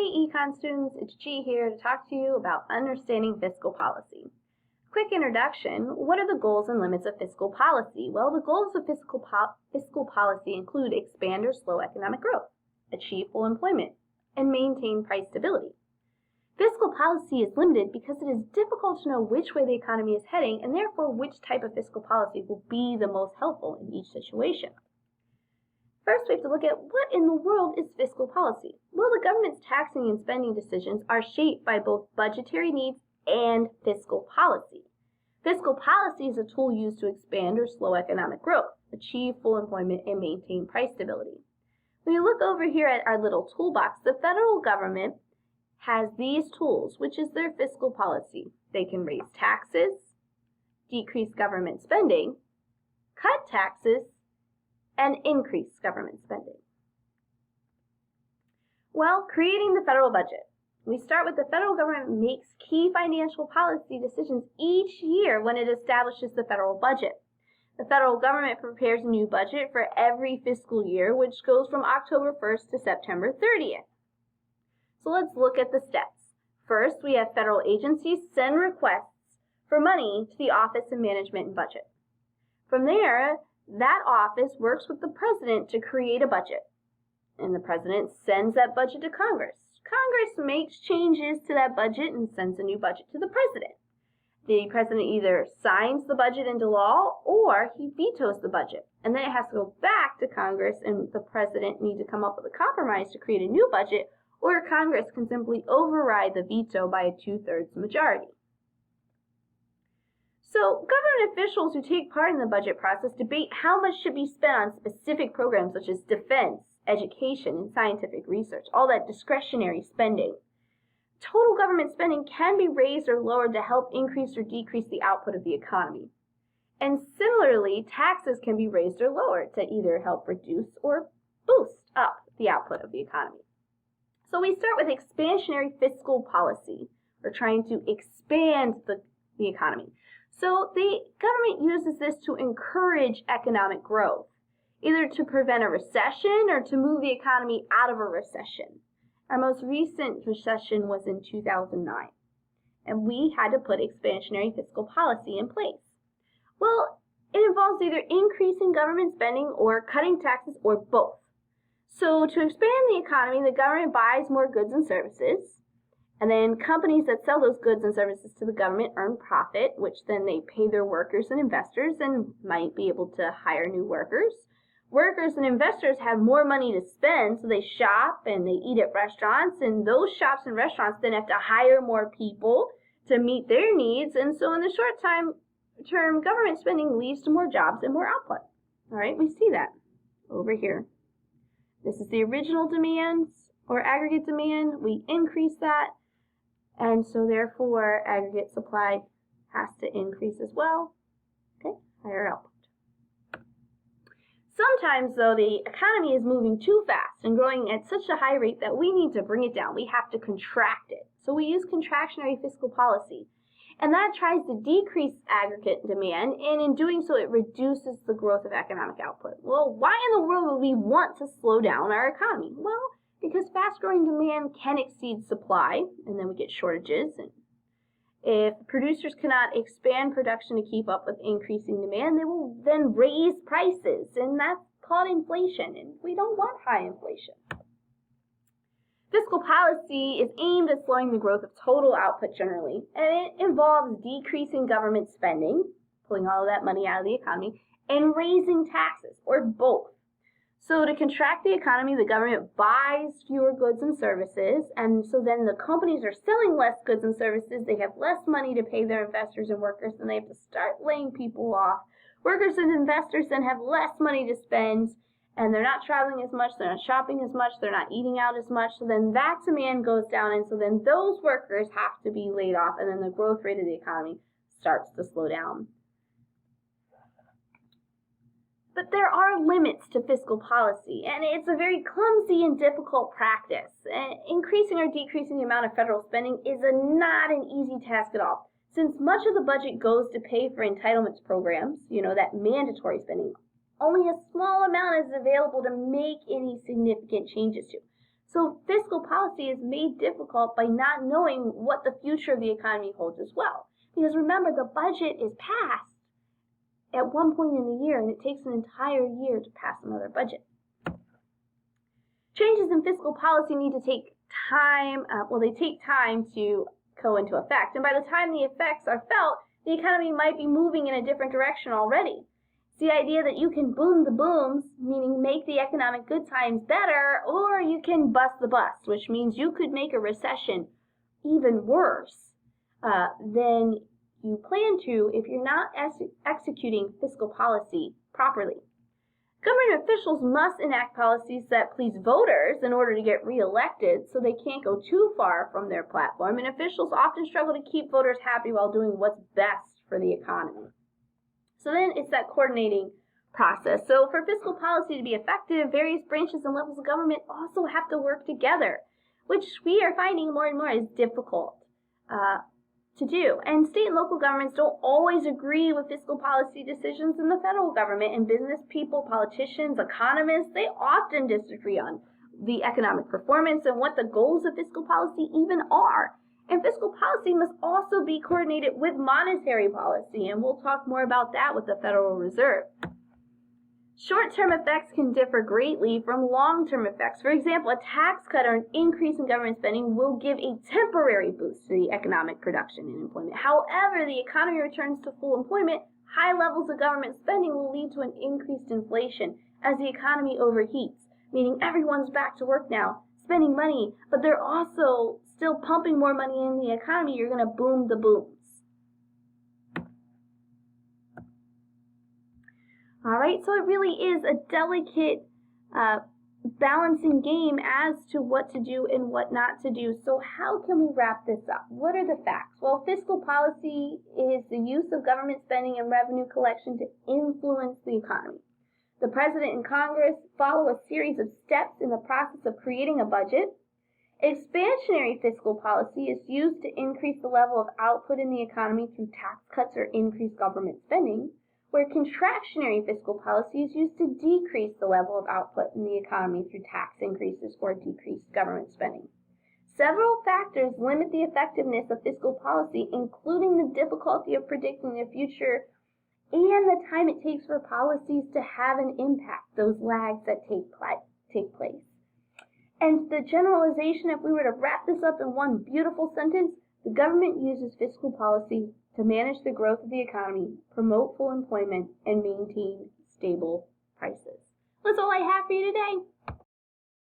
Hey Econ students, it's G here to talk to you about understanding fiscal policy. Quick introduction, what are the goals and limits of fiscal policy? Well, the goals of fiscal policy include expand or slow economic growth, achieve full employment, and maintain price stability. Fiscal policy is limited because it is difficult to know which way the economy is heading and therefore which type of fiscal policy will be the most helpful in each situation. First, we have to look at what in the world is fiscal policy. Well, the government's taxing and spending decisions are shaped by both budgetary needs and fiscal policy. Fiscal policy is a tool used to expand or slow economic growth, achieve full employment, and maintain price stability. When you look over here at our little toolbox, the federal government has these tools, which is their fiscal policy. They can raise taxes, decrease government spending, cut taxes, and increase government spending. Well, creating the federal budget. We start with the federal government makes key financial policy decisions each year when it establishes the federal budget. The federal government prepares a new budget for every fiscal year, which goes from October 1st to September 30th. So let's look at the steps. First, we have federal agencies send requests for money to the Office of Management and Budget. From there, that office works with the president to create a budget, and the president sends that budget to Congress. Congress makes changes to that budget and sends a new budget to the president. The president either signs the budget into law or he vetoes the budget, and then it has to go back to Congress, and the president needs to come up with a compromise to create a new budget, or Congress can simply override the veto by a 2/3 majority. So, government officials who take part in the budget process debate how much should be spent on specific programs such as defense, education, and scientific research, all that discretionary spending. Total government spending can be raised or lowered to help increase or decrease the output of the economy. And similarly, taxes can be raised or lowered to either help reduce or boost up the output of the economy. So we start with expansionary fiscal policy. We're trying to expand the economy. So the government uses this to encourage economic growth, either to prevent a recession or to move the economy out of a recession. Our most recent recession was in 2009, and we had to put expansionary fiscal policy in place. Well, it involves either increasing government spending or cutting taxes or both. So to expand the economy, the government buys more goods and services, and then companies that sell those goods and services to the government earn profit, which then they pay their workers and investors and might be able to hire new workers. Workers and investors have more money to spend, so they shop and they eat at restaurants, and those shops and restaurants then have to hire more people to meet their needs, and so in the short term, government spending leads to more jobs and more output. All right, we see that over here. This is the original demand or aggregate demand. We increase that, and so therefore aggregate supply has to increase as well. Okay, higher output. Sometimes, though, the economy is moving too fast and growing at such a high rate that we need to bring it down. We have to contract it. So we use contractionary fiscal policy. And that tries to decrease aggregate demand, and in doing so, it reduces the growth of economic output. Well, why in the world would we want to slow down our economy? Well, because fast-growing demand can exceed supply, and then we get shortages. And if producers cannot expand production to keep up with increasing demand, they will then raise prices, and that's called inflation, and we don't want high inflation. Fiscal policy is aimed at slowing the growth of total output generally, and it involves decreasing government spending, pulling all of that money out of the economy, and raising taxes, or both. So to contract the economy, the government buys fewer goods and services, and so then the companies are selling less goods and services. They have less money to pay their investors and workers, and they have to start laying people off. Workers and investors then have less money to spend, and they're not traveling as much, they're not shopping as much, they're not eating out as much, so then that demand goes down, and so then those workers have to be laid off, and then the growth rate of the economy starts to slow down. But there are limits to fiscal policy, and it's a very clumsy and difficult practice. Increasing or decreasing the amount of federal spending is not an easy task at all, since much of the budget goes to pay for entitlements programs, that mandatory spending. Only a small amount is available to make any significant changes to. So fiscal policy is made difficult by not knowing what the future of the economy holds as well. Because remember, the budget is passed at one point in the year, and it takes an entire year to pass another budget. Changes in fiscal policy need to take time, they take time to go into effect. And by the time the effects are felt, the economy might be moving in a different direction already. It's the idea that you can boom the booms, meaning make the economic good times better, or you can bust the bust, which means you could make a recession even worse than you plan to if you're not executing fiscal policy properly. Government officials must enact policies that please voters in order to get reelected, so they can't go too far from their platform, and officials often struggle to keep voters happy while doing what's best for the economy. So then it's that coordinating process. So for fiscal policy to be effective, various branches and levels of government also have to work together, which we are finding more and more is difficult to do. And state and local governments don't always agree with fiscal policy decisions in the federal government, and business people, politicians, economists, they often disagree on the economic performance and what the goals of fiscal policy even are. And fiscal policy must also be coordinated with monetary policy, and we'll talk more about that with the Federal Reserve. Short-term effects can differ greatly from long-term effects. For example, a tax cut or an increase in government spending will give a temporary boost to the economic production and employment. However, the economy returns to full employment, high levels of government spending will lead to an increased inflation as the economy overheats, meaning everyone's back to work now, spending money, but they're also still pumping more money in the economy. You're going to boom the booms. All right, so it really is a delicate balancing game as to what to do and what not to do. So how can we wrap this up? What are the facts? Well, fiscal policy is the use of government spending and revenue collection to influence the economy. The President and Congress follow a series of steps in the process of creating a budget. Expansionary fiscal policy is used to increase the level of output in the economy through tax cuts or increased government spending, where contractionary fiscal policy is used to decrease the level of output in the economy through tax increases or decreased government spending. Several factors limit the effectiveness of fiscal policy, including the difficulty of predicting the future and the time it takes for policies to have an impact, those lags that take place. And the generalization, if we were to wrap this up in one beautiful sentence, the government uses fiscal policy to manage the growth of the economy, promote full employment, and maintain stable prices. That's all I have for you today.